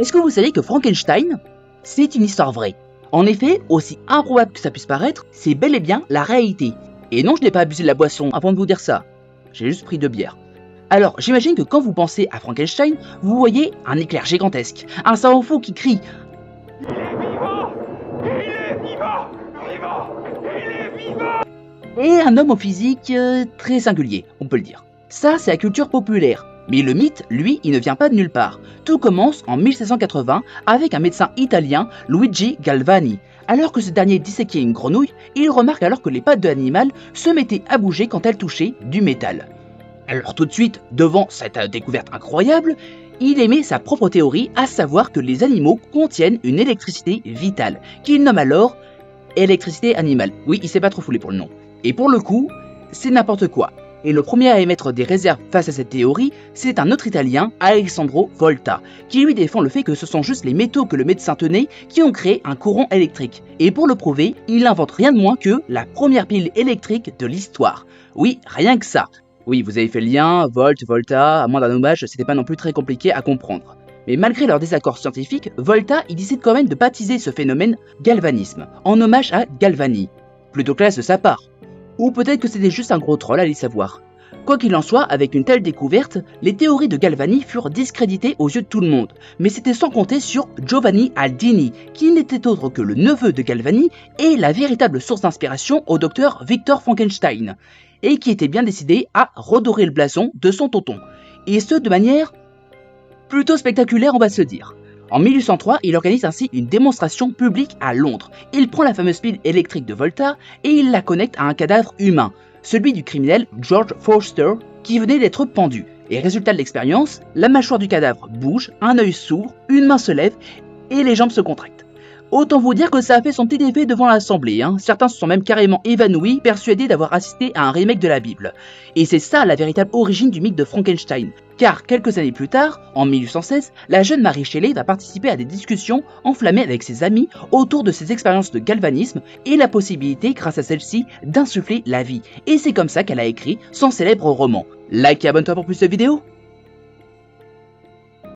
Est-ce que vous savez que Frankenstein, c'est une histoire vraie? En effet, aussi improbable que ça puisse paraître, c'est bel et bien la réalité. Et non, je n'ai pas abusé de la boisson avant de vous dire ça. J'ai juste pris 2 bières. Alors, j'imagine que quand vous pensez à Frankenstein, vous voyez un éclair gigantesque, un savant fou qui crie « Il est vivant! Il est vivant! Vivant! Il est vivant !» et un homme au physique très singulier, on peut le dire. Ça, c'est la culture populaire. Mais le mythe, lui, il ne vient pas de nulle part. Tout commence en 1780 avec un médecin italien, Luigi Galvani. Alors que ce dernier disséquait une grenouille, il remarque alors que les pattes de l'animal se mettaient à bouger quand elles touchaient du métal. Alors tout de suite, devant cette découverte incroyable, il émet sa propre théorie, à savoir que les animaux contiennent une électricité vitale, qu'il nomme alors électricité animale. Oui, il s'est pas trop foulé pour le nom. Et pour le coup, c'est n'importe quoi. Et le premier à émettre des réserves face à cette théorie, c'est un autre Italien, Alessandro Volta, qui lui défend le fait que ce sont juste les métaux que le médecin tenait qui ont créé un courant électrique. Et pour le prouver, il invente rien de moins que la première pile électrique de l'histoire. Oui, rien que ça. Oui, vous avez fait le lien, Volt, Volta, à moins d'un hommage, c'était pas non plus très compliqué à comprendre. Mais malgré leur désaccord scientifique, Volta il décide quand même de baptiser ce phénomène galvanisme, en hommage à Galvani. Plutôt classe de sa part. Ou peut-être que c'était juste un gros troll, allez savoir. Quoi qu'il en soit, avec une telle découverte, les théories de Galvani furent discréditées aux yeux de tout le monde, mais c'était sans compter sur Giovanni Aldini, qui n'était autre que le neveu de Galvani et la véritable source d'inspiration au docteur Victor Frankenstein, et qui était bien décidé à redorer le blason de son tonton, et ce de manière plutôt spectaculaire on va se dire. En 1803, il organise ainsi une démonstration publique à Londres. Il prend la fameuse pile électrique de Volta et il la connecte à un cadavre humain, celui du criminel George Forster qui venait d'être pendu. Et résultat de l'expérience, la mâchoire du cadavre bouge, un œil s'ouvre, une main se lève et les jambes se contractent. Autant vous dire que ça a fait son petit effet devant l'Assemblée, Certains se sont même carrément évanouis, persuadés d'avoir assisté à un remake de la Bible. Et c'est ça la véritable origine du mythe de Frankenstein. Car quelques années plus tard, en 1816, la jeune Mary Shelley va participer à des discussions enflammées avec ses amis autour de ses expériences de galvanisme et la possibilité, grâce à celle-ci, d'insuffler la vie. Et c'est comme ça qu'elle a écrit son célèbre roman. Like et abonne-toi pour plus de vidéos.